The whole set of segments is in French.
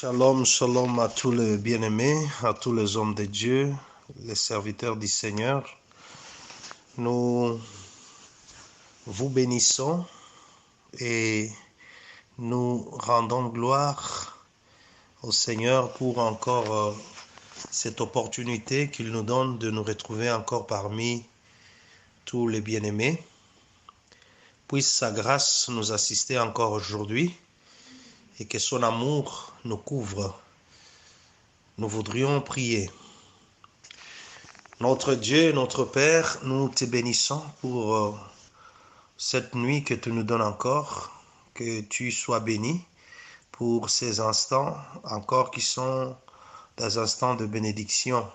Shalom, shalom à tous les bien-aimés, à tous les hommes de Dieu, les serviteurs du Seigneur. Nous vous bénissons et nous rendons gloire au Seigneur pour encore cette opportunité qu'il nous donne de nous retrouver encore parmi tous les bien-aimés. Puisse sa grâce nous assister encore aujourd'hui et que son amour nous couvre. Nous voudrions prier. Notre Dieu, notre Père, nous te bénissons pour cette nuit que tu nous donnes encore, que tu sois béni pour ces instants encore qui sont des instants de bénédiction.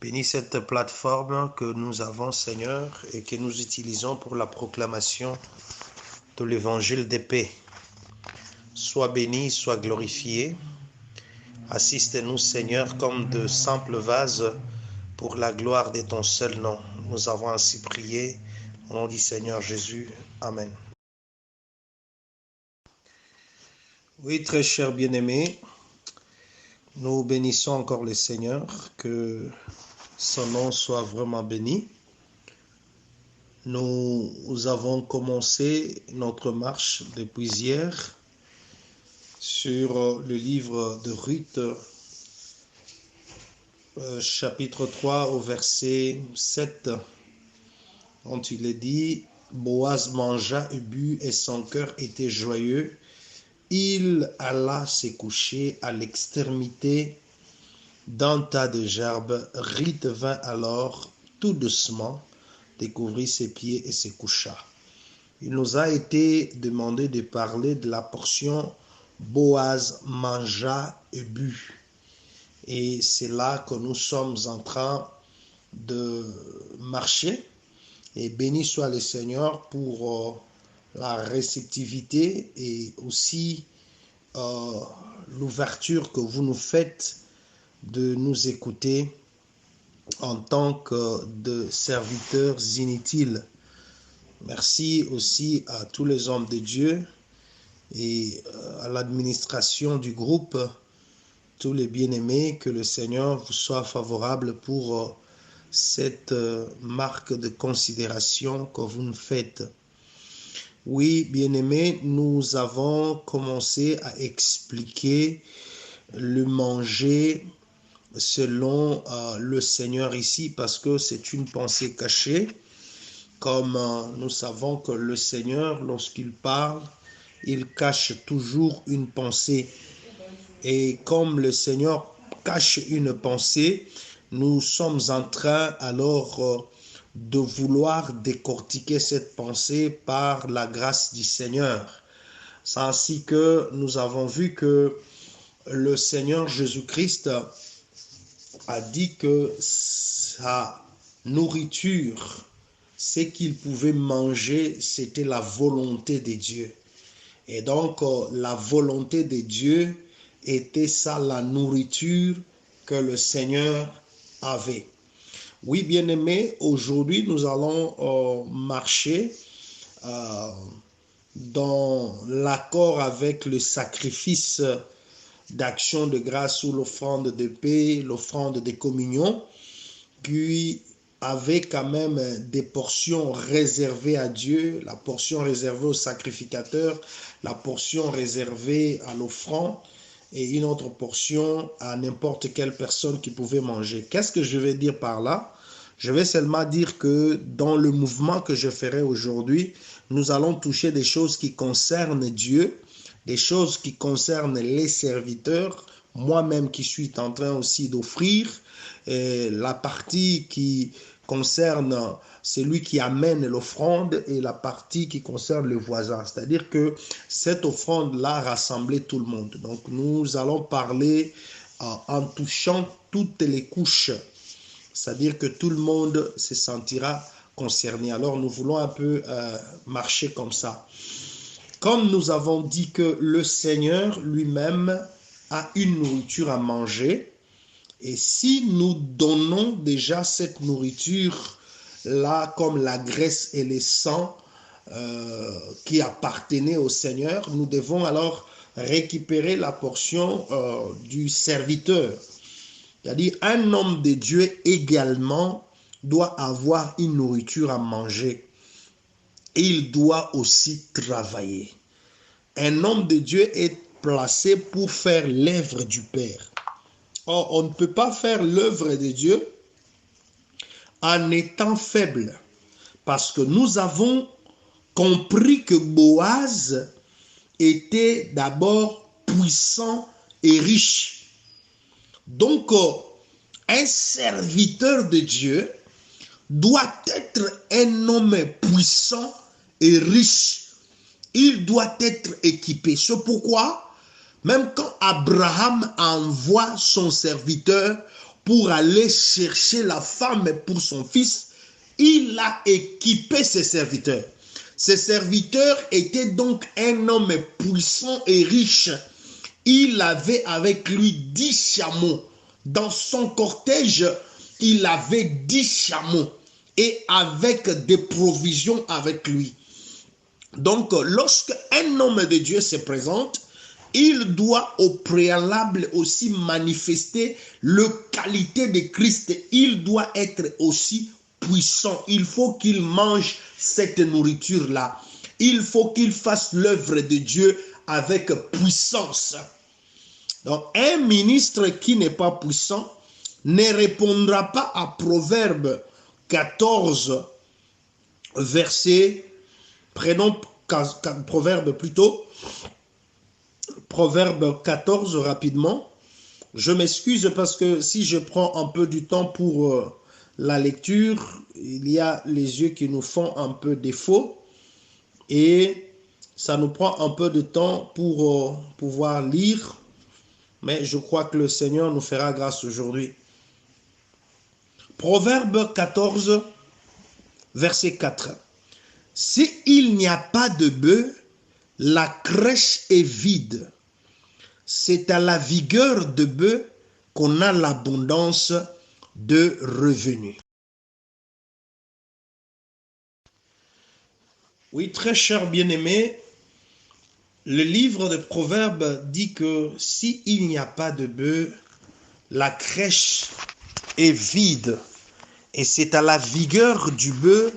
Bénis cette plateforme que nous avons, Seigneur, et que nous utilisons pour la proclamation de l'évangile de paix. Sois béni, sois glorifié. Assiste-nous, Seigneur, comme de simples vases pour la gloire de ton seul nom. Nous avons ainsi prié au nom du Seigneur Jésus. Amen. Oui, très chers bien-aimés, nous bénissons encore le Seigneur, que son nom soit vraiment béni. Nous avons commencé notre marche depuis hier sur le livre de Ruth, chapitre 3 au verset 7, dont il est dit « Boaz mangea et but et son cœur était joyeux. Il alla se coucher à l'extrémité d'un tas de gerbes. Ruth vint alors tout doucement, découvrit ses pieds et se coucha. » Il nous a été demandé de parler de la portion « Boaz mangea et but ». Et c'est là que nous sommes en train de marcher. Et béni soit le Seigneur pour la réceptivité et aussi l'ouverture que vous nous faites de nous écouter en tant que de serviteurs inutiles. Merci aussi à tous les hommes de Dieu et à l'administration du groupe, tous les bien-aimés, que le Seigneur vous soit favorable pour cette marque de considération que vous nous faites. Oui, bien-aimés, nous avons commencé à expliquer le manger selon le Seigneur ici, parce que c'est une pensée cachée. Comme nous savons que le Seigneur, lorsqu'il parle, il cache toujours une pensée. Et comme le Seigneur cache une pensée, nous sommes en train alors de vouloir décortiquer cette pensée par la grâce du Seigneur. C'est ainsi que nous avons vu que le Seigneur Jésus-Christ a dit que sa nourriture, ce qu'il pouvait manger, c'était la volonté de Dieu. Et donc, la volonté de Dieu était ça, la nourriture que le Seigneur avait. Oui, bien-aimés, aujourd'hui, nous allons marcher dans l'accord avec le sacrifice d'action de grâce ou l'offrande de paix, l'offrande de communion, qui avait quand même des portions réservées à Dieu, la portion réservée au sacrificateur, la portion réservée à l'offrande et une autre portion à n'importe quelle personne qui pouvait manger. Qu'est-ce que je vais dire par là? Je vais seulement dire que dans le mouvement que je ferai aujourd'hui, nous allons toucher des choses qui concernent Dieu, des choses qui concernent les serviteurs, moi-même qui suis en train aussi d'offrir, la partie qui concerne celui qui amène l'offrande et la partie qui concerne le voisin. C'est-à-dire que cette offrande-là rassemblait tout le monde. Donc nous allons parler en touchant toutes les couches. C'est-à-dire que tout le monde se sentira concerné. Alors nous voulons un peu marcher comme ça. Comme nous avons dit que le Seigneur lui-même a une nourriture à manger, et si nous donnons déjà cette nourriture-là comme la graisse et le sang qui appartenait au Seigneur, nous devons alors récupérer la portion du serviteur. C'est-à-dire, un homme de Dieu également doit avoir une nourriture à manger. Il doit aussi travailler. Un homme de Dieu est placé pour faire l'œuvre du Père. Or, on ne peut pas faire l'œuvre de Dieu en étant faible. Parce que nous avons compris que Boaz était d'abord puissant et riche. Donc, un serviteur de Dieu doit être un homme puissant et riche. Il doit être équipé. C'est pourquoi, même quand Abraham envoie son serviteur pour aller chercher la femme pour son fils, il a équipé ses serviteurs. Ses serviteurs étaient donc un homme puissant et riche. Il avait avec lui 10 chameaux. Dans son cortège, il avait 10 chameaux et avec des provisions avec lui. Donc, lorsque un homme de Dieu se présente, il doit au préalable aussi manifester la qualité de Christ. Il doit être aussi puissant. Il faut qu'il mange cette nourriture-là. Il faut qu'il fasse l'œuvre de Dieu avec puissance. Donc, un ministre qui n'est pas puissant ne répondra pas à Proverbe 14, verset, prenons Proverbe plutôt, Proverbe 14 rapidement. Je m'excuse parce que si je prends un peu du temps pour la lecture, il y a les yeux qui nous font un peu défaut et ça nous prend un peu de temps pour pouvoir lire, mais je crois que le Seigneur nous fera grâce aujourd'hui. Proverbe 14, verset 4. S'il n'y a pas de bœuf, la crèche est vide. C'est à la vigueur de bœuf qu'on a l'abondance de revenus. Oui, très cher bien-aimé, le livre de Proverbes dit que s'il n'y a pas de bœuf, la crèche est vide. Et c'est à la vigueur du bœuf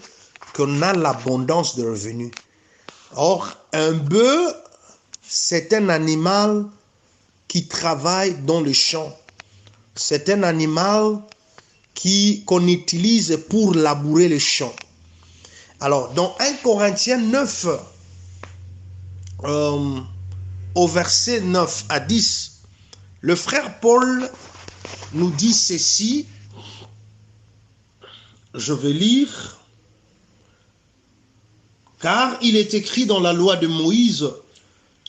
qu'on a l'abondance de revenus. Or, un bœuf, c'est un animal qui travaille dans le champ. C'est un animal qu'on utilise pour labourer le champ. Alors, dans 1 Corinthiens 9, au verset 9 à 10, le frère Paul nous dit ceci. Je vais lire. Car il est écrit dans la loi de Moïse,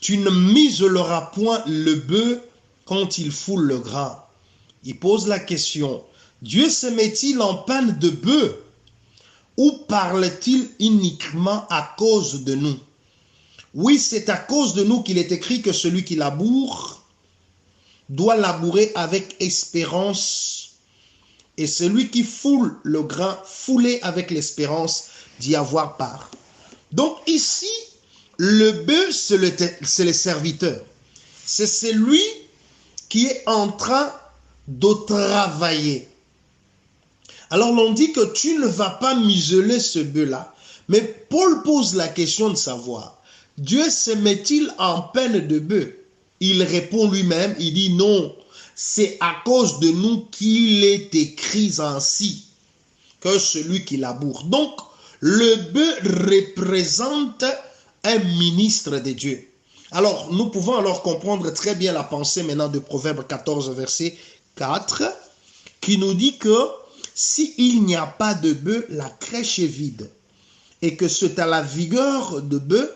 tu ne muselleras point le bœuf quand il foule le grain. Il pose la question, Dieu se met-il en peine de bœuf ou parle-t-il uniquement à cause de nous? Oui, c'est à cause de nous qu'il est écrit que celui qui laboure doit labourer avec espérance et celui qui foule le grain, fouler avec l'espérance d'y avoir part. Donc ici, le bœuf, c'est le serviteur. C'est celui qui est en train de travailler. Alors l'on dit que tu ne vas pas museler ce bœuf-là. Mais Paul pose la question de savoir, Dieu se met-il en peine de bœuf? Il répond lui-même, il dit non, c'est à cause de nous qu'il est écrit ainsi, que celui qui laboure. Donc, le bœuf représente un ministre de Dieu. Alors, nous pouvons alors comprendre très bien la pensée maintenant de Proverbe 14, verset 4, qui nous dit que s'il n'y a pas de bœuf, la crèche est vide. Et que c'est à la vigueur de bœuf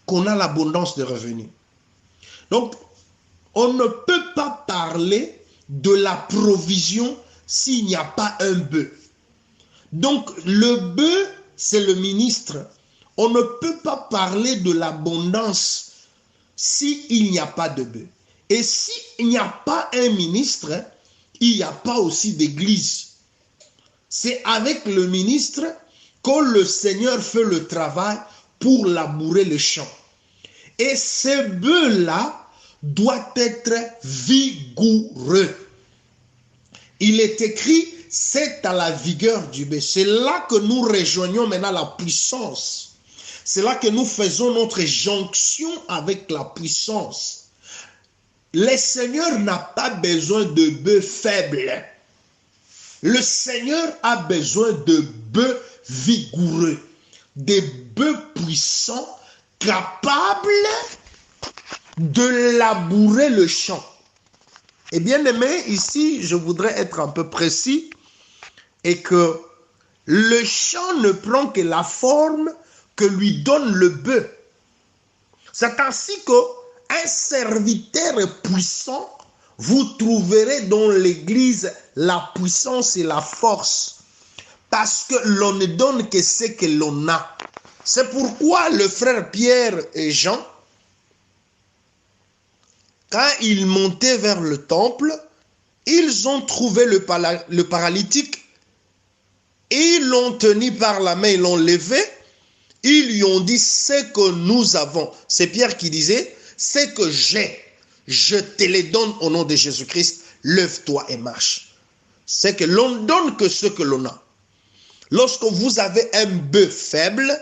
qu'on a l'abondance de revenus. Donc, on ne peut pas parler de la provision s'il n'y a pas un bœuf. Donc, le bœuf, c'est le ministre. On ne peut pas parler de l'abondance s'il n'y a pas de bœuf. Et s'il n'y a pas un ministre, il n'y a pas aussi d'église. C'est avec le ministre que le Seigneur fait le travail pour labourer le champ. Et ce bœuf-là doit être vigoureux. Il est écrit, c'est à la vigueur du bœuf. C'est là que nous rejoignons maintenant la puissance. C'est là que nous faisons notre jonction avec la puissance. Le Seigneur n'a pas besoin de bœufs faibles. Le Seigneur a besoin de bœufs vigoureux, des bœufs puissants, capables de labourer le champ. Et bien aimé, ici, je voudrais être un peu précis et que le champ ne prend que la forme que lui donne le bœuf. C'est ainsi qu'un serviteur puissant, vous trouverez dans l'Église la puissance et la force. Parce que l'on ne donne que ce que l'on a. C'est pourquoi le frère Pierre et Jean, quand ils montaient vers le temple, ils ont trouvé le paralytique, ils l'ont tenu par la main, ils l'ont levé, ils lui ont dit ce que nous avons. C'est Pierre qui disait, ce que j'ai, je te les donne au nom de Jésus-Christ, lève-toi et marche. C'est que l'on donne que ce que l'on a. Lorsque vous avez un bœuf faible,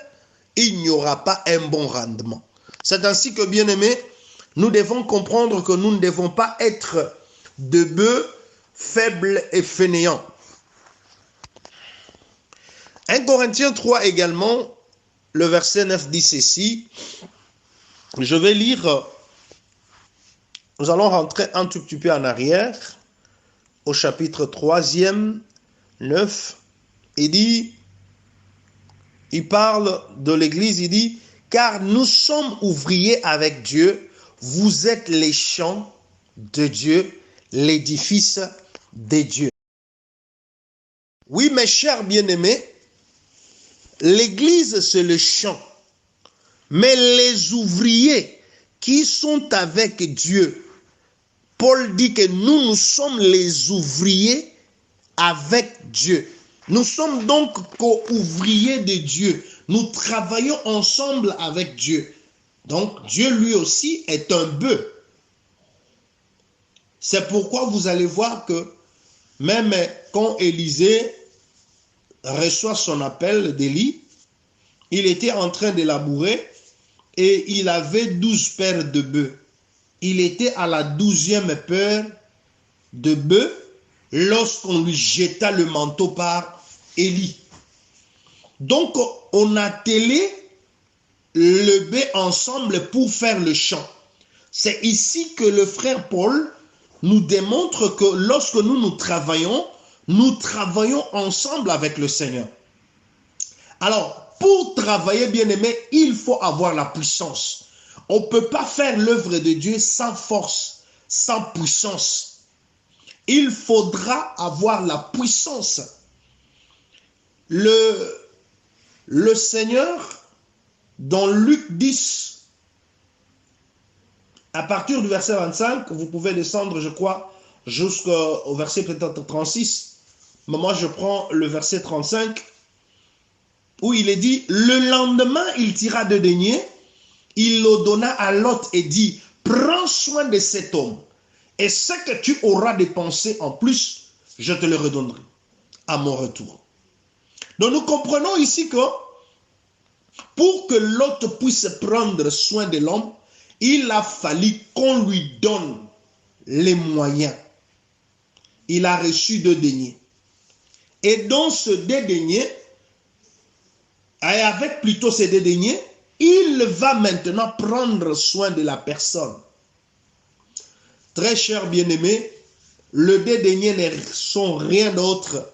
il n'y aura pas un bon rendement. C'est ainsi que, bien aimés, nous devons comprendre que nous ne devons pas être de bœufs faibles et fainéants. 1 Corinthiens 3 également, le verset 9 dit ceci. Je vais lire, nous allons rentrer un tout petit peu en arrière, au chapitre 3e, 9. Il parle de l'Église, il dit, car nous sommes ouvriers avec Dieu, vous êtes les champs de Dieu, l'édifice de Dieu. Oui, mes chers bien-aimés, l'Église c'est le champ, mais les ouvriers qui sont avec Dieu, Paul dit que nous sommes les ouvriers avec Dieu. Nous sommes donc co-ouvriers de Dieu. Nous travaillons ensemble avec Dieu. Donc, Dieu lui aussi est un bœuf. C'est pourquoi vous allez voir que même quand Élisée reçoit son appel d'Élie, il était en train de labourer et il avait 12 paires de bœufs. Il était à la 12e paire de bœufs lorsqu'on lui jeta le manteau par Élie. Donc, on a télé le bœuf ensemble pour faire le champ. C'est ici que le frère Paul nous démontre que lorsque nous travaillons ensemble avec le Seigneur. Alors, pour travailler, bien aimé, il faut avoir la puissance. On ne peut pas faire l'œuvre de Dieu sans force, sans puissance. Il faudra avoir la puissance. Le Seigneur, dans Luc 10, à partir du verset 25, vous pouvez descendre, je crois, jusqu'au verset peut-être 36. Mais moi, je prends le verset 35, où il est dit, le lendemain, il tira 2 deniers, il le donna à Lot et dit, prends soin de cet homme, et ce que tu auras dépensé en plus, je te le redonnerai à mon retour. Donc nous comprenons ici que pour que l'autre puisse prendre soin de l'homme, il a fallu qu'on lui donne les moyens. Il a reçu 2 deniers. Et dans ce 2 deniers, et avec plutôt ces 2 deniers, il va maintenant prendre soin de la personne. Très cher bien-aimé, les 2 deniers ne sont rien d'autre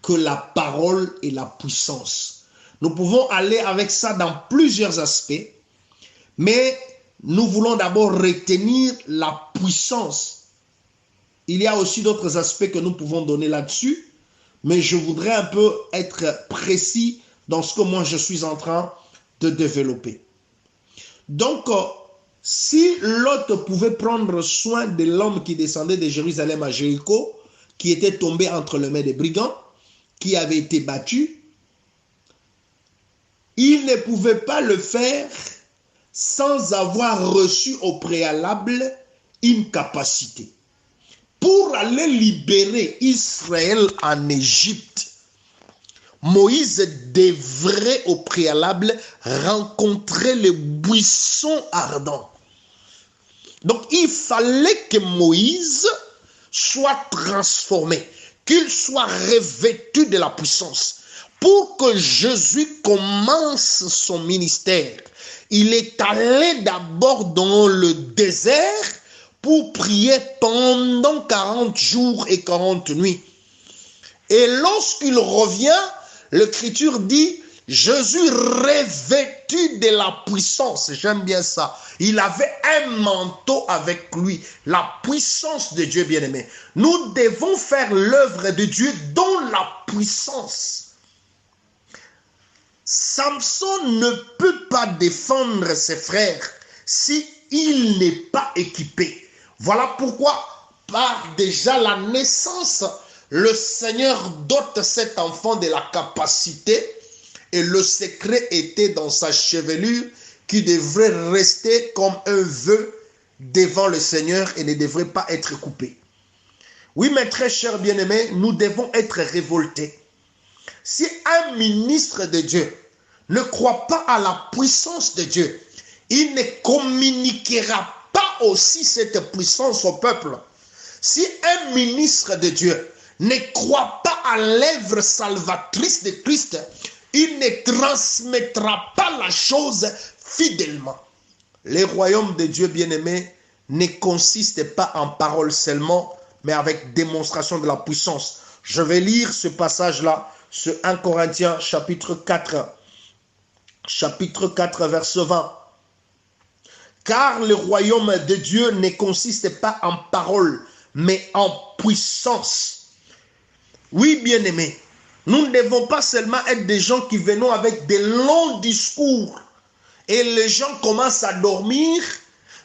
que la parole et la puissance. Nous pouvons aller avec ça dans plusieurs aspects, mais nous voulons d'abord retenir la puissance. Il y a aussi d'autres aspects que nous pouvons donner là-dessus, mais je voudrais un peu être précis dans ce que moi je suis en train de développer. Donc, si Lot pouvait prendre soin de l'homme qui descendait de Jérusalem à Jéricho, qui était tombé entre les mains des brigands, qui avait été battu, il ne pouvait pas le faire sans avoir reçu au préalable une capacité. Pour aller libérer Israël en Égypte, Moïse devrait au préalable rencontrer le buisson ardent. Donc il fallait que Moïse soit transformé, qu'il soit revêtu de la puissance. Pour que Jésus commence son ministère, il est allé d'abord dans le désert pour prier pendant 40 jours et 40 nuits. Et lorsqu'il revient, l'Écriture dit, Jésus revêtu de la puissance. J'aime bien ça. Il avait un manteau avec lui, la puissance de Dieu bien-aimé. Nous devons faire l'œuvre de Dieu dans la puissance. Samson ne peut pas défendre ses frères si il n'est pas équipé. Voilà pourquoi, par déjà la naissance, le Seigneur dote cet enfant de la capacité et le secret était dans sa chevelure qui devrait rester comme un vœu devant le Seigneur et ne devrait pas être coupé. Oui, mes très chers bien-aimés, nous devons être révoltés. Si un ministre de Dieu ne croit pas à la puissance de Dieu, il ne communiquera pas aussi cette puissance au peuple. Si un ministre de Dieu ne croit pas à l'œuvre salvatrice de Christ, il ne transmettra pas la chose fidèlement. Le royaume de Dieu bien-aimé ne consiste pas en paroles seulement, mais avec démonstration de la puissance. Je vais lire ce passage-là, ce 1 Corinthiens chapitre 4, verset 20. Car le royaume de Dieu ne consiste pas en paroles, mais en puissance. Oui, bien-aimés, nous ne devons pas seulement être des gens qui venons avec des longs discours et les gens commencent à dormir,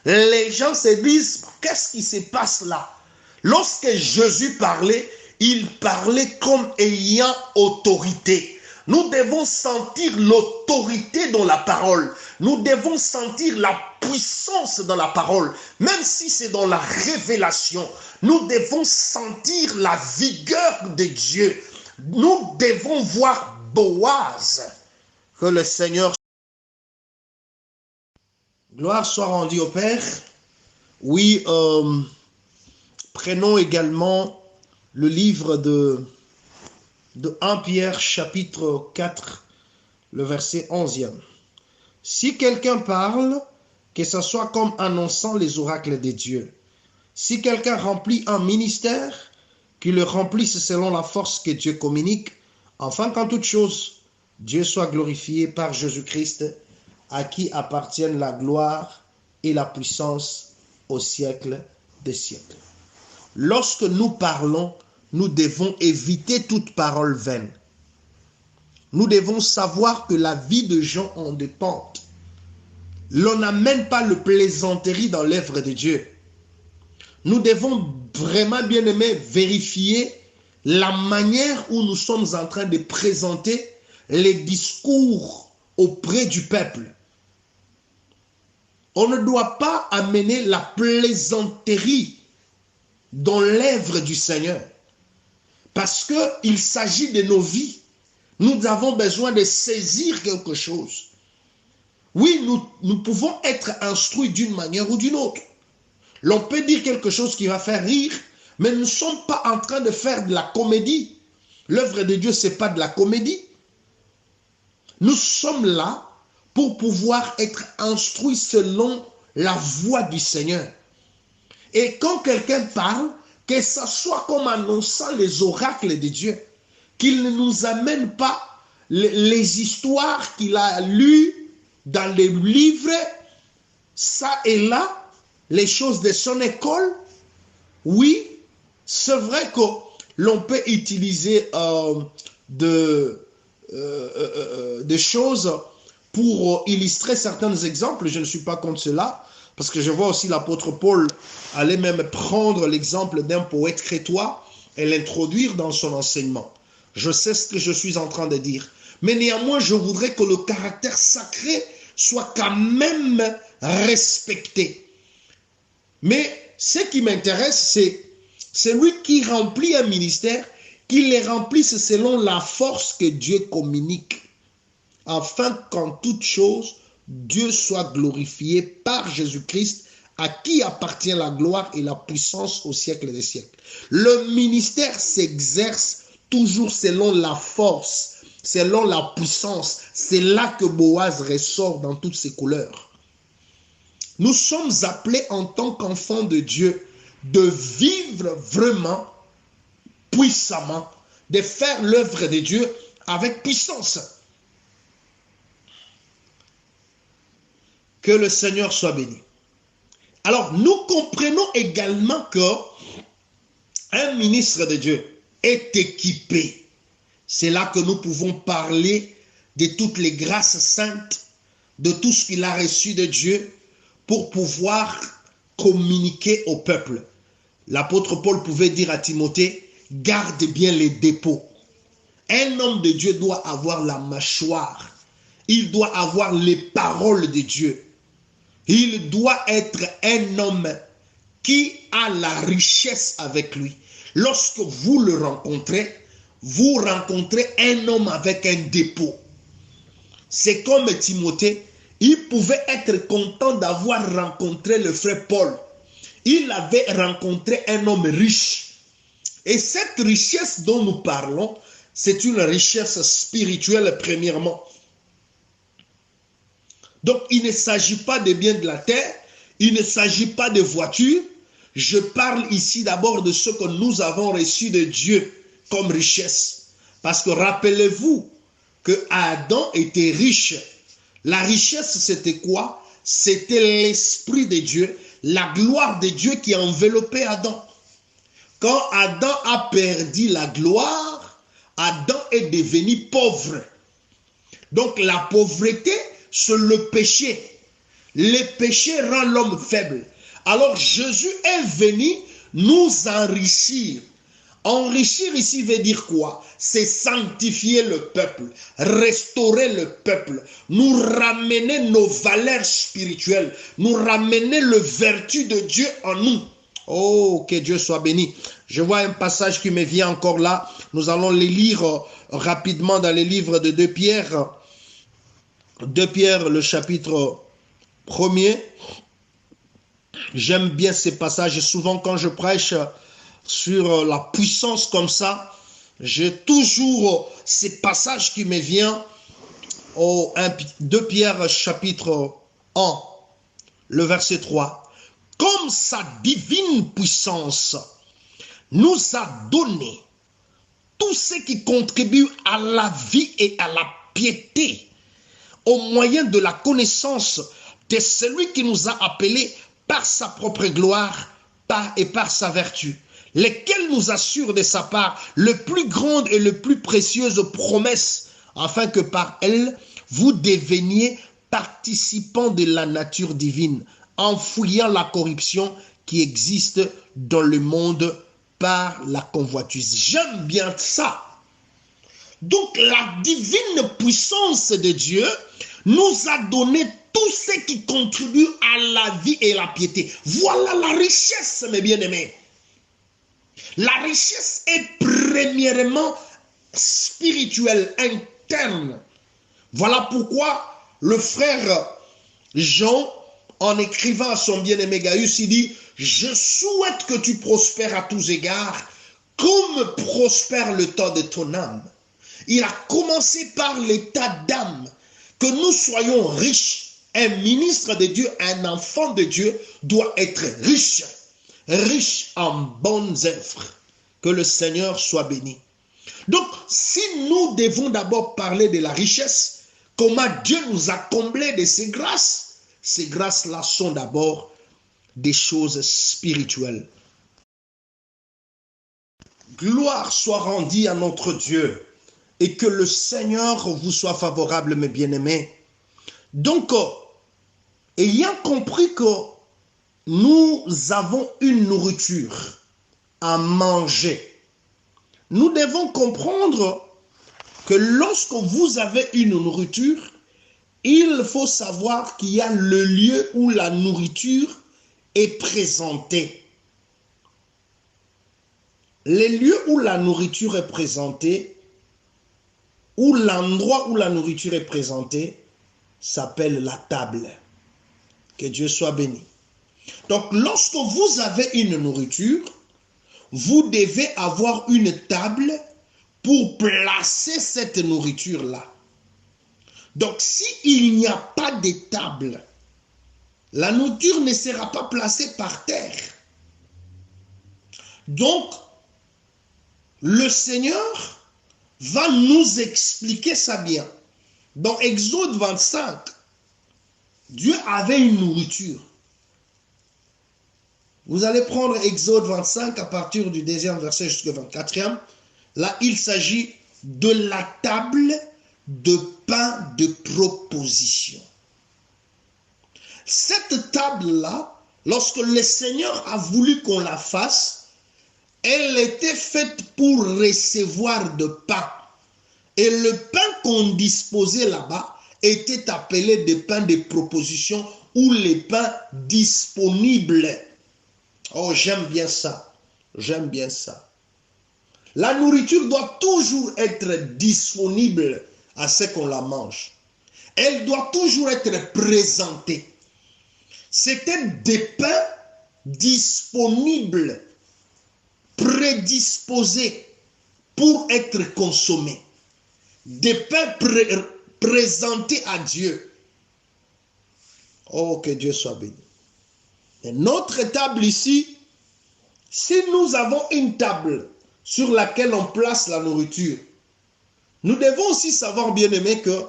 les gens se disent, qu'est-ce qui se passe là? Lorsque Jésus parlait, il parlait comme ayant autorité. Nous devons sentir l'autorité dans la parole. Nous devons sentir la puissance dans la parole. Même si c'est dans la révélation, nous devons sentir la vigueur de Dieu. Nous devons voir Boaz. Que le Seigneur... Gloire soit rendue au Père. Oui, prenons également le livre de 1 Pierre chapitre 4, le verset 11e. Si quelqu'un parle, que ce soit comme annonçant les oracles de Dieu. Si quelqu'un remplit un ministère, qu'il le remplisse selon la force que Dieu communique, afin qu'en toute chose, Dieu soit glorifié par Jésus-Christ, à qui appartiennent la gloire et la puissance au siècle des siècles. Lorsque nous parlons, nous devons éviter toute parole vaine. Nous devons savoir que la vie de gens en dépend. L'on n'amène pas le plaisanterie dans l'œuvre de Dieu. Nous devons vraiment, bien aimé, vérifier la manière où nous sommes en train de présenter les discours auprès du peuple. On ne doit pas amener la plaisanterie dans l'œuvre du Seigneur. Parce qu'il s'agit de nos vies. Nous avons besoin de saisir quelque chose. Oui, nous pouvons être instruits d'une manière ou d'une autre. L'on peut dire quelque chose qui va faire rire, mais nous ne sommes pas en train de faire de la comédie. L'œuvre de Dieu, ce n'est pas de la comédie. Nous sommes là pour pouvoir être instruits selon la voix du Seigneur. Et quand quelqu'un parle, que ce soit comme annonçant les oracles de Dieu, qu'il ne nous amène pas les histoires qu'il a lues dans les livres, ça et là, les choses de son école. Oui, c'est vrai que l'on peut utiliser des choses pour illustrer certains exemples. Je ne suis pas contre cela, parce que je vois aussi l'apôtre Paul aller même prendre l'exemple d'un poète crétois et l'introduire dans son enseignement. Je sais ce que je suis en train de dire. Mais néanmoins, je voudrais que le caractère sacré soit quand même respecté. Mais ce qui m'intéresse, c'est celui qui remplit un ministère, qu'il les remplisse selon la force que Dieu communique, afin qu'en toute chose, Dieu soit glorifié par Jésus-Christ, à qui appartient la gloire et la puissance au siècle des siècles. Le ministère s'exerce toujours selon la force, selon la puissance. C'est là que Boaz ressort dans toutes ses couleurs. Nous sommes appelés en tant qu'enfants de Dieu de vivre vraiment puissamment, de faire l'œuvre de Dieu avec puissance. Que le Seigneur soit béni. Alors, nous comprenons également que un ministre de Dieu est équipé. C'est là que nous pouvons parler de toutes les grâces saintes, de tout ce qu'il a reçu de Dieu pour pouvoir communiquer au peuple. L'apôtre Paul pouvait dire à Timothée, garde bien les dépôts. Un homme de Dieu doit avoir la mâchoire. Il doit avoir les paroles de Dieu. Il doit être un homme qui a la richesse avec lui. Lorsque vous le rencontrez, vous rencontrez un homme avec un dépôt. C'est comme Timothée, il pouvait être content d'avoir rencontré le frère Paul. Il avait rencontré un homme riche. Et cette richesse dont nous parlons, c'est une richesse spirituelle premièrement. Donc, il ne s'agit pas des biens de la terre, il ne s'agit pas de voitures. Je parle ici d'abord de ce que nous avons reçu de Dieu comme richesse. Parce que rappelez-vous que Adam était riche. La richesse, c'était quoi? C'était l'Esprit de Dieu, la gloire de Dieu qui enveloppait Adam. Quand Adam a perdu la gloire, Adam est devenu pauvre. Donc la pauvreté, c'est le péché. Le péché rend l'homme faible. Alors Jésus est venu nous enrichir. Enrichir ici veut dire quoi? C'est sanctifier le peuple, restaurer le peuple, nous ramener nos valeurs spirituelles, nous ramener le vertu de Dieu en nous. Oh, que Dieu soit béni. Je vois un passage qui me vient encore là. Nous allons les lire rapidement dans les livres de 2 Pierre. 2 Pierre, le chapitre 1er. J'aime bien ces passages. Souvent quand je prêche sur la puissance comme ça, j'ai toujours ces passages qui me viennent au 2 Pierre chapitre 1, le verset 3. Comme sa divine puissance nous a donné tout ce qui contribue à la vie et à la piété au moyen de la connaissance de celui qui nous a appelés par sa propre gloire et par sa vertu, lesquels nous assurent de sa part le plus grande et le plus précieuse promesse, afin que par elle, vous deveniez participants de la nature divine, enfouillant la corruption qui existe dans le monde par la convoitise. J'aime bien ça. Donc la divine puissance de Dieu nous a donné tout ce qui contribue à la vie et la piété. Voilà la richesse, mes bien-aimés. La richesse est premièrement spirituelle, interne. Voilà pourquoi le frère Jean, en écrivant à son bien-aimé Gaius, il dit « Je souhaite que tu prospères à tous égards, comme prospère le temps de ton âme. » Il a commencé par l'état d'âme, que nous soyons riches. Un ministre de Dieu, un enfant de Dieu doit être riche, riche en bonnes œuvres. Que le Seigneur soit béni. Donc, si nous devons d'abord parler de la richesse, comment Dieu nous a comblés de ces grâces-là sont d'abord des choses spirituelles. Gloire soit rendue à notre Dieu et que le Seigneur vous soit favorable, mes bien-aimés. Donc, ayant compris que nous avons une nourriture à manger, nous devons comprendre que lorsque vous avez une nourriture, il faut savoir qu'il y a le lieu où la nourriture est présentée. Les lieux où la nourriture est présentée, ou l'endroit où la nourriture est présentée, s'appelle la table. Que Dieu soit béni. Donc, lorsque vous avez une nourriture, vous devez avoir une table pour placer cette nourriture-là. Donc, s'il n'y a pas de table, la nourriture ne sera pas placée par terre. Donc, le Seigneur va nous expliquer ça bien. Dans Exode 25, Dieu avait une nourriture. Vous allez prendre Exode 25 à partir du 2e verset jusqu'au 24e. Là, il s'agit de la table de pain de proposition. Cette table-là, lorsque le Seigneur a voulu qu'on la fasse, elle était faite pour recevoir de pain. Et le pain qu'on disposait là-bas était appelé des pains de proposition ou les pains disponibles. Oh, j'aime bien ça. J'aime bien ça. La nourriture doit toujours être disponible à ce qu'on la mange. Elle doit toujours être présentée. C'était des pains disponibles, prédisposés pour être consommés. Des pains présentés à Dieu. Oh, que Dieu soit béni. Et notre table ici, si nous avons une table sur laquelle on place la nourriture, nous devons aussi savoir, bien aimé, que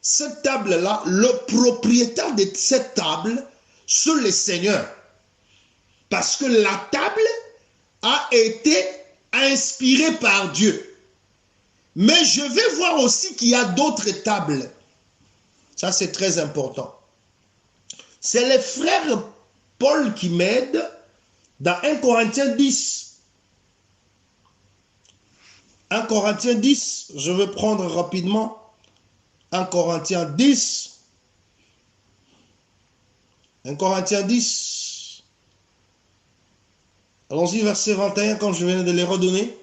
cette table-là, le propriétaire de cette table, c'est le Seigneur. Parce que la table a été inspirée par Dieu. Mais je vais voir aussi qu'il y a d'autres tables. Ça, c'est très important. C'est le frère Paul qui m'aide dans 1 Corinthiens 10. 1 Corinthiens 10, je vais prendre rapidement 1 Corinthiens 10. 1 Corinthiens 10. Allons-y, verset 21, comme je viens de les redonner.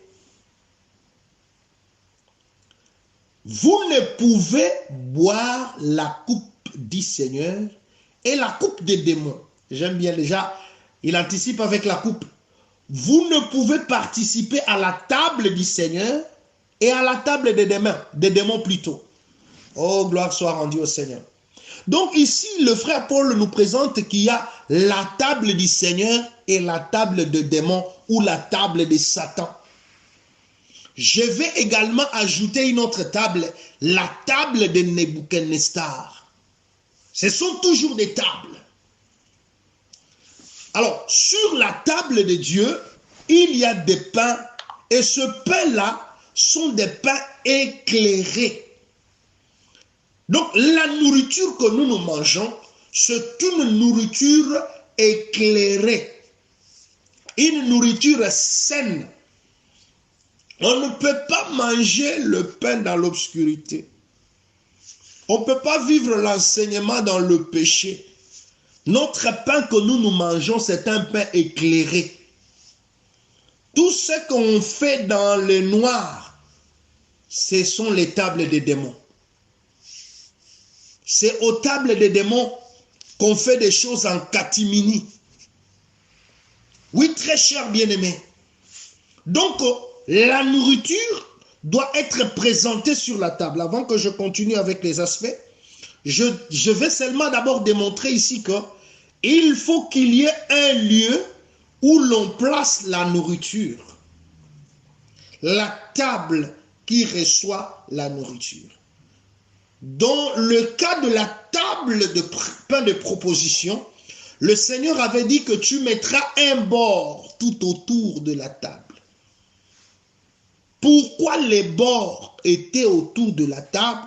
Vous ne pouvez boire la coupe du Seigneur et la coupe des démons. J'aime bien déjà, il anticipe avec la coupe. Vous ne pouvez participer à la table du Seigneur et à la table des démons plutôt. Oh, gloire soit rendue au Seigneur. Donc ici, le frère Paul nous présente qu'il y a la table du Seigneur et la table des démons ou la table de Satan. Je vais également ajouter une autre table, la table de Nebuchadnezzar. Ce sont toujours des tables. Alors, sur la table de Dieu, il y a des pains, et ce pain-là sont des pains éclairés. Donc, la nourriture que nous mangeons, c'est une nourriture éclairée, une nourriture saine. On ne peut pas manger le pain dans l'obscurité. On ne peut pas vivre l'enseignement dans le péché. Notre pain que nous mangeons, c'est un pain éclairé. Tout ce qu'on fait dans le noir, ce sont les tables des démons. C'est aux tables des démons qu'on fait des choses en catimini. Oui, très cher bien-aimé. Donc, la nourriture doit être présentée sur la table. Avant que je continue avec les aspects, je vais seulement d'abord démontrer ici qu'il faut qu'il y ait un lieu où l'on place la nourriture. La table qui reçoit la nourriture. Dans le cas de la table de pain de proposition, le Seigneur avait dit que tu mettras un bord tout autour de la table. Pourquoi les bords étaient autour de la table?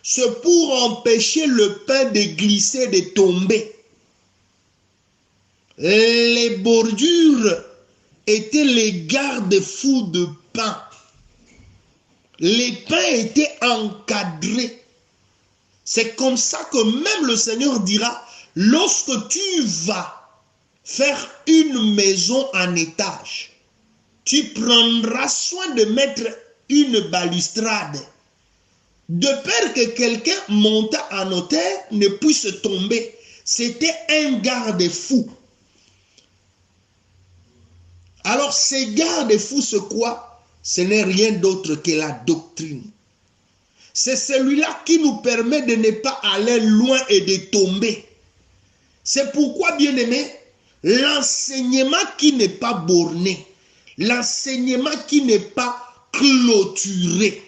C'est pour empêcher le pain de glisser, de tomber. Les bordures étaient les garde-fous de pain. Les pains étaient encadrés. C'est comme ça que même le Seigneur dira, lorsque tu vas faire une maison en étage, tu prendras soin de mettre une balustrade, de peur que quelqu'un montant en hauteur ne puisse tomber. C'était un garde-fou. Alors ces garde-fous, c'est quoi? Ce n'est rien d'autre que la doctrine. C'est celui-là qui nous permet de ne pas aller loin et de tomber. C'est pourquoi, bien-aimé, l'enseignement qui n'est pas borné, l'enseignement qui n'est pas clôturé,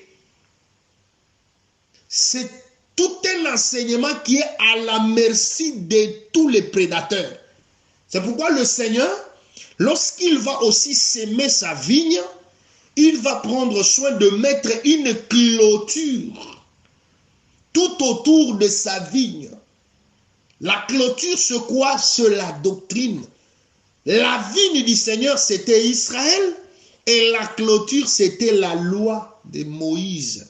c'est tout un enseignement qui est à la merci de tous les prédateurs. C'est pourquoi le Seigneur, lorsqu'il va aussi s'aimer sa vigne, il va prendre soin de mettre une clôture tout autour de sa vigne. La clôture, c'est quoi? C'est la doctrine. La vigne du Seigneur, c'était Israël, et la clôture, c'était la loi de Moïse.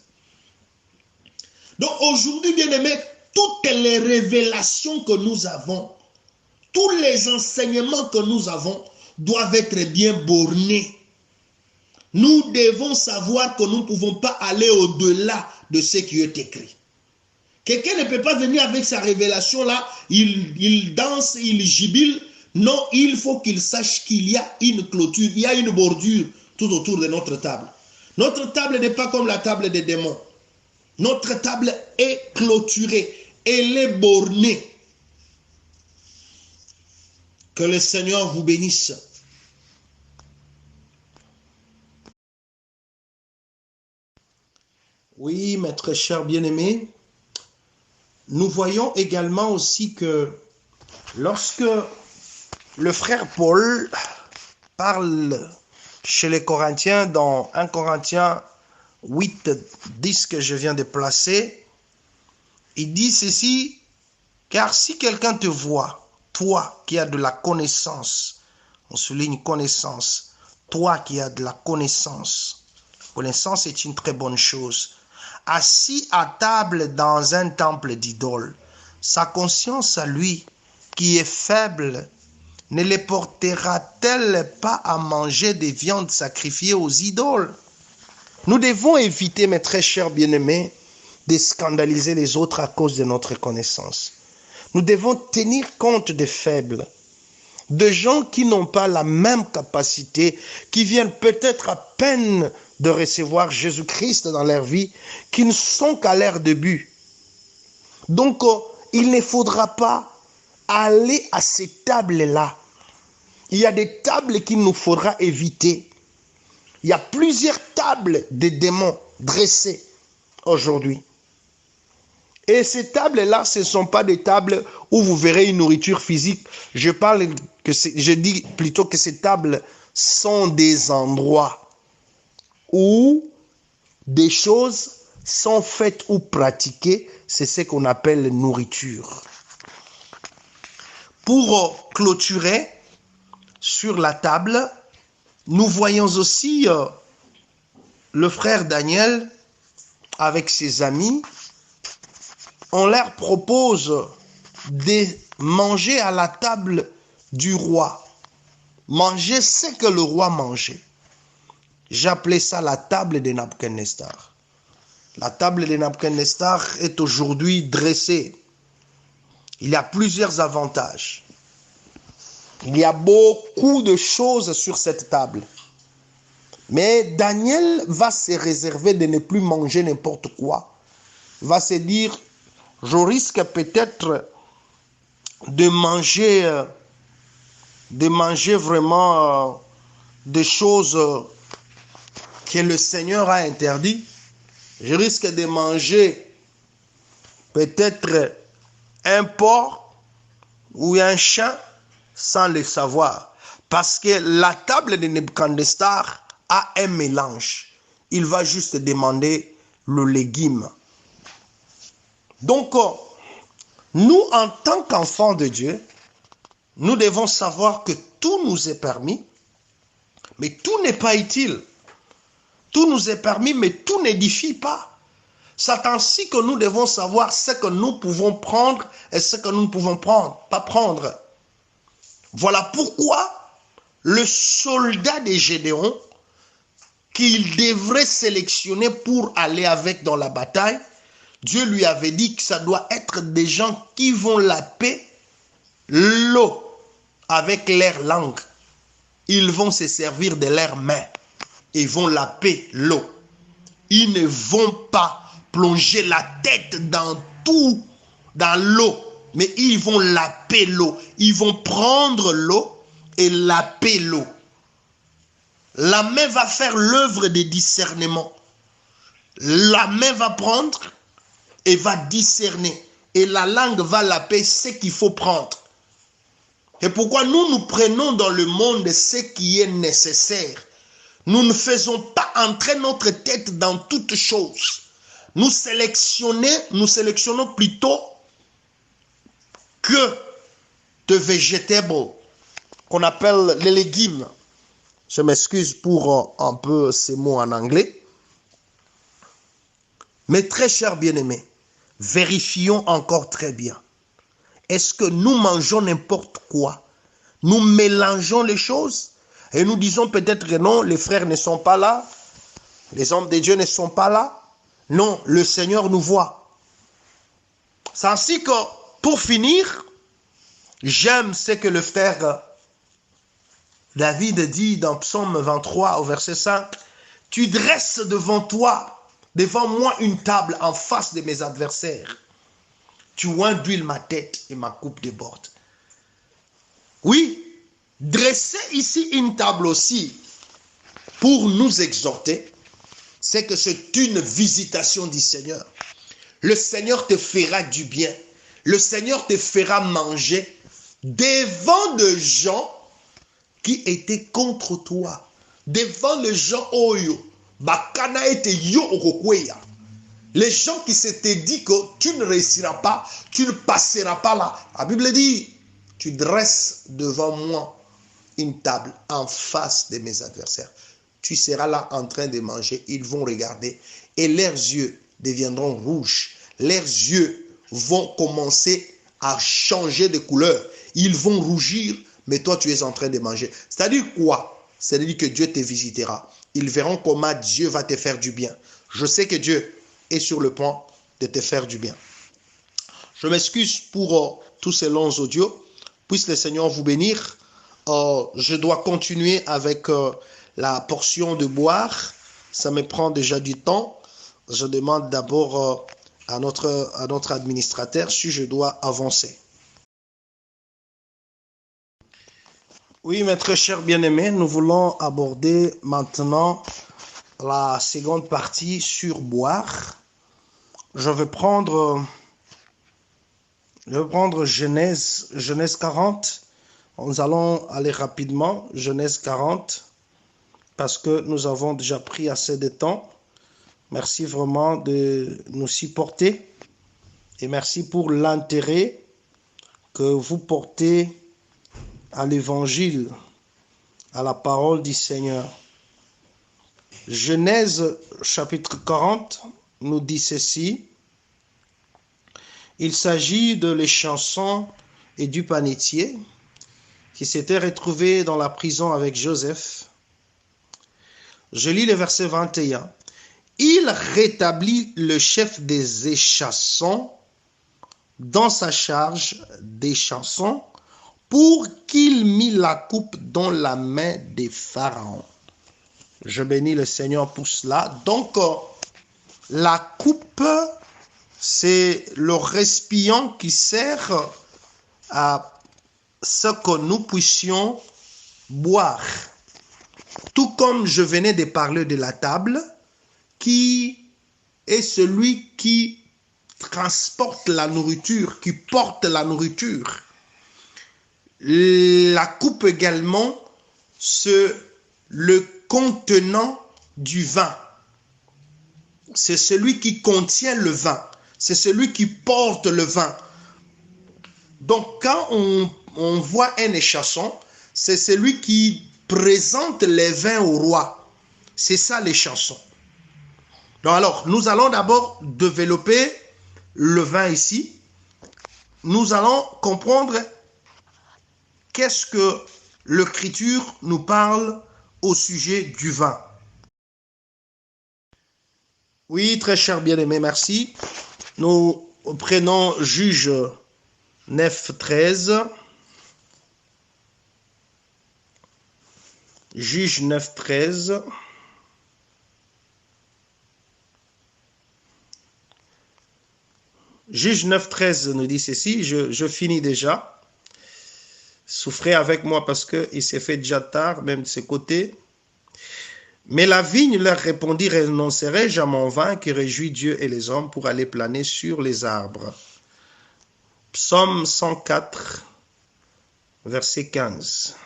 Donc aujourd'hui, bien-aimés, toutes les révélations que nous avons, tous les enseignements que nous avons doivent être bien bornés. Nous devons savoir que nous ne pouvons pas aller au-delà de ce qui est écrit. Quelqu'un ne peut pas venir avec sa révélation là, il danse, il gibile. Non, il faut qu'il sache qu'il y a une clôture, il y a une bordure tout autour de notre table. Notre table n'est pas comme la table des démons. Notre table est clôturée, elle est bornée. Que le Seigneur vous bénisse. Oui, mes très chers bien-aimés, nous voyons également aussi que lorsque le frère Paul parle chez les Corinthiens dans 1 Corinthiens 8, 10 que je viens de placer, il dit ceci, car si quelqu'un te voit, toi qui as de la connaissance, on souligne connaissance, toi qui as de la connaissance est une très bonne chose, assis à table dans un temple d'idoles, sa conscience à lui, qui est faible, ne les portera-t-elle pas à manger des viandes sacrifiées aux idoles? Nous devons éviter, mes très chers bien-aimés, de scandaliser les autres à cause de notre connaissance. Nous devons tenir compte des faibles, de gens qui n'ont pas la même capacité, qui viennent peut-être à peine de recevoir Jésus-Christ dans leur vie, qui ne sont qu'à leur début. Donc, il ne faudra pas aller à ces tables-là. Il y a des tables qu'il nous faudra éviter. Il y a plusieurs tables de démons dressées aujourd'hui. Et ces tables-là, ce ne sont pas des tables où vous verrez une nourriture physique. Je dis plutôt que ces tables sont des endroits où des choses sont faites ou pratiquées. C'est ce qu'on appelle nourriture. Pour clôturer sur la table, nous voyons aussi le frère Daniel avec ses amis. On leur propose de manger à la table du roi. Manger ce que le roi mangeait. J'appelais ça la table de Nabuchodonosor. La table de Nabuchodonosor est aujourd'hui dressée. Il y a plusieurs avantages. Il y a beaucoup de choses sur cette table. Mais Daniel va se réserver de ne plus manger n'importe quoi. Va se dire, je risque peut-être de manger vraiment des choses que le Seigneur a interdit. Je risque de manger peut-être un porc ou un chien sans le savoir. Parce que la table de Nebuchadnezzar a un mélange. Il va juste demander le légume. Donc, nous, en tant qu'enfants de Dieu, nous devons savoir que tout nous est permis, mais tout n'est pas utile. Tout nous est permis, mais tout n'édifie pas. C'est ainsi que nous devons savoir ce que nous pouvons prendre et ce que nous ne pouvons pas prendre. Voilà pourquoi le soldat de Gédéon, qu'il devrait sélectionner pour aller avec dans la bataille, Dieu lui avait dit que ça doit être des gens qui vont laper l'eau avec leur langue. Ils vont se servir de leurs mains. Ils vont laper l'eau. Ils ne vont pas plonger la tête dans l'eau, mais ils vont laper l'eau. Ils vont prendre l'eau et laper l'eau. La main va faire l'œuvre de discernement. La main va prendre et va discerner. Et la langue va laper ce qu'il faut prendre. Et pourquoi nous prenons dans le monde ce qui est nécessaire. Nous ne faisons pas entrer notre tête dans toutes choses. Nous sélectionnons plutôt que de vegetables, qu'on appelle les légumes. Je m'excuse pour un peu ces mots en anglais. Mais très chers bien-aimés, vérifions encore très bien. Est-ce que nous mangeons n'importe quoi? Nous mélangeons les choses et nous disons peut-être que non, les frères ne sont pas là, les hommes de Dieu ne sont pas là. Non, le Seigneur nous voit. C'est ainsi que, pour finir, j'aime ce que le frère David dit dans Psaume 23 au verset 5. Tu dresses devant moi une table en face de mes adversaires. Tu oins d'huile ma tête et ma coupe déborde. Oui, dresser ici une table aussi pour nous exhorter, c'est que c'est une visitation du Seigneur. Le Seigneur te fera du bien. Le Seigneur te fera manger devant des gens qui étaient contre toi. Devant les gens oyo, bakana ete yo okokweya. Les gens qui s'étaient dit que tu ne réussiras pas, tu ne passeras pas là. La Bible dit, tu dresses devant moi une table en face de mes adversaires. Tu seras là en train de manger, ils vont regarder et leurs yeux deviendront rouges. Leurs yeux vont commencer à changer de couleur. Ils vont rougir, mais toi tu es en train de manger. C'est-à-dire quoi? C'est-à-dire que Dieu te visitera. Ils verront comment Dieu va te faire du bien. Je sais que Dieu est sur le point de te faire du bien. Je m'excuse pour tous ces longs audios. Puisse le Seigneur vous bénir. Je dois continuer avec la portion de boire. Ça me prend déjà du temps. Je demande d'abord à notre administrateur si je dois avancer. Oui, mes très chers bien-aimés, nous voulons aborder maintenant la seconde partie sur boire. Je vais prendre Genèse 40. Nous allons aller rapidement, Genèse 40, parce que nous avons déjà pris assez de temps. Merci vraiment de nous supporter et merci pour l'intérêt que vous portez à l'évangile, à la parole du Seigneur. Genèse chapitre 40 nous dit ceci. Il s'agit de les chansons et du panetier qui s'était retrouvé dans la prison avec Joseph. Je lis le verset 21. Il rétablit le chef des échassons dans sa charge des chansons pour qu'il mît la coupe dans la main des pharaons. Je bénis le Seigneur pour cela. Donc, la coupe, c'est le récipient qui sert à ce que nous puissions boire. Tout comme je venais de parler de la table, qui est celui qui transporte la nourriture, qui porte la nourriture. La coupe également, c'est le contenant du vin. C'est celui qui contient le vin. C'est celui qui porte le vin. Donc, quand on voit un échasson, c'est celui qui présente les vins au roi. C'est ça les chansons. Donc alors, nous allons d'abord développer le vin ici. Nous allons comprendre qu'est-ce que l'Écriture nous parle au sujet du vin. Oui, très cher bien-aimé, merci. Nous prenons Juge 9, 13. Juge 9, 13. Juge 9, 13 nous dit ceci, je finis déjà. Souffrez avec moi parce qu'il s'est fait déjà tard, même de ce côté. Mais la vigne leur répondit, renoncerai-je à mon vin qui réjouit Dieu et les hommes pour aller planer sur les arbres. Psaume 104, verset 15.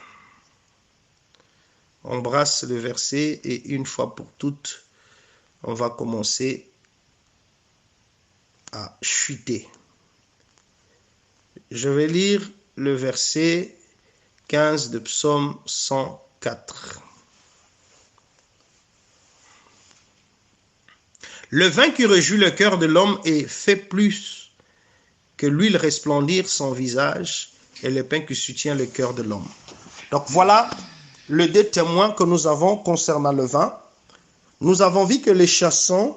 On brasse le verset et une fois pour toutes, on va commencer à chuter. Je vais lire le verset 15 de Psaume 104. Le vin qui réjouit le cœur de l'homme et fait plus que l'huile resplendir son visage et le pain qui soutient le cœur de l'homme. Donc voilà le deux témoins que nous avons concernant le vin. Nous avons vu que les chansons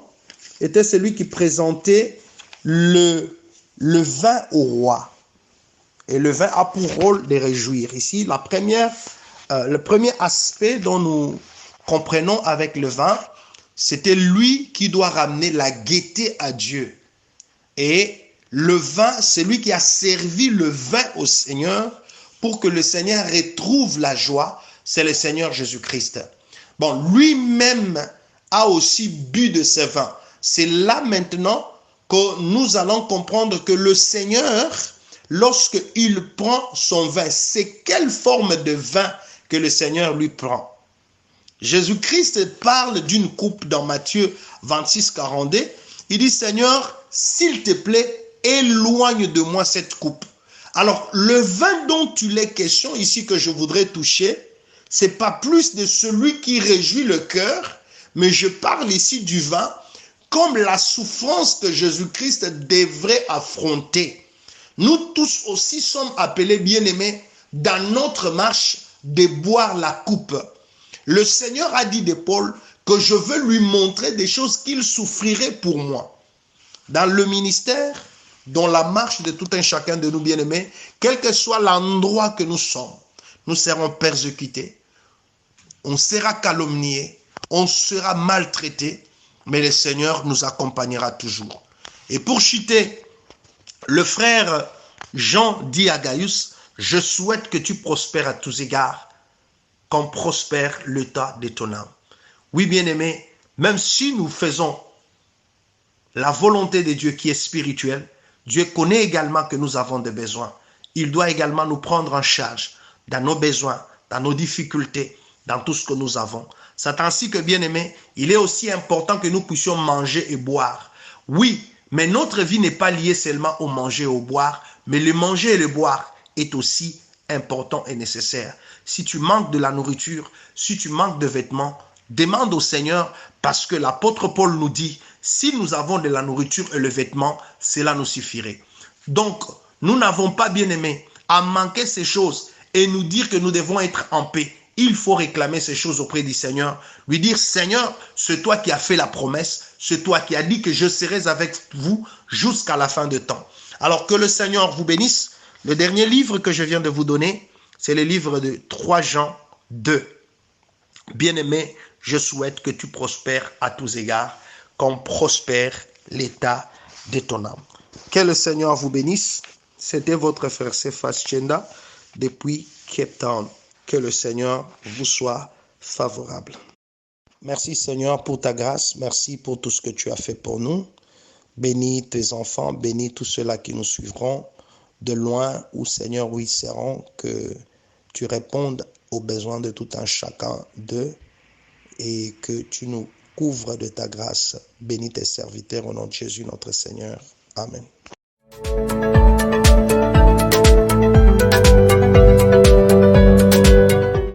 étaient celui qui présentait le vin au roi. Et le vin a pour rôle de réjouir. Ici, le premier aspect dont nous comprenons avec le vin, c'était lui qui doit ramener la gaieté à Dieu. Et le vin, c'est lui qui a servi le vin au Seigneur pour que le Seigneur retrouve la joie. C'est le Seigneur Jésus-Christ. Bon, lui-même a aussi bu de ce vin. C'est là maintenant que nous allons comprendre que le Seigneur, lorsqu'il prend son vin, c'est quelle forme de vin que le Seigneur lui prend. Jésus-Christ parle d'une coupe dans Matthieu 26, 42. Il dit, Seigneur, s'il te plaît, éloigne de moi cette coupe. Alors, le vin dont il est question ici que je voudrais toucher, c'est pas plus de celui qui réjouit le cœur, mais je parle ici du vin comme la souffrance que Jésus-Christ devrait affronter. Nous tous aussi sommes appelés, bien-aimés, dans notre marche de boire la coupe. Le Seigneur a dit de Paul que je veux lui montrer des choses qu'il souffrirait pour moi. Dans le ministère, dans la marche de tout un chacun de nous bien-aimés, quel que soit l'endroit que nous sommes, nous serons persécutés, on sera calomniés, on sera maltraités, mais le Seigneur nous accompagnera toujours. Et pour citer le frère Jean dit à Gaius, je souhaite que tu prospères à tous égards, qu'on prospère l'état de ton âme. Oui, bien-aimés, même si nous faisons la volonté de Dieu qui est spirituelle, Dieu connaît également que nous avons des besoins. Il doit également nous prendre en charge dans nos besoins, dans nos difficultés, dans tout ce que nous avons. C'est ainsi que, bien-aimés, il est aussi important que nous puissions manger et boire. Oui, mais notre vie n'est pas liée seulement au manger et au boire, mais le manger et le boire est aussi important et nécessaire. Si tu manques de la nourriture, si tu manques de vêtements, demande au Seigneur, parce que l'apôtre Paul nous dit, si nous avons de la nourriture et le vêtement, cela nous suffirait. Donc, nous n'avons pas, bien-aimés, à manquer ces choses et nous dire que nous devons être en paix. Il faut réclamer ces choses auprès du Seigneur, lui dire, Seigneur, c'est toi qui as fait la promesse, c'est toi qui as dit que je serai avec vous jusqu'à la fin de temps. Alors que le Seigneur vous bénisse. Le dernier livre que je viens de vous donner, c'est le livre de 3 Jean 2. Bien-aimé, je souhaite que tu prospères à tous égards, qu'on prospère l'état de ton âme. Que le Seigneur vous bénisse. C'était votre frère Cephas Tchenda depuis Cape Town. Que le Seigneur vous soit favorable. Merci Seigneur pour ta grâce. Merci pour tout ce que tu as fait pour nous. Bénis tes enfants, bénis tous ceux-là qui nous suivront de loin ou Seigneur où ils seront, que tu répondes aux besoins de tout un chacun d'eux et que tu nous couvres de ta grâce. Bénis tes serviteurs au nom de Jésus notre Seigneur. Amen.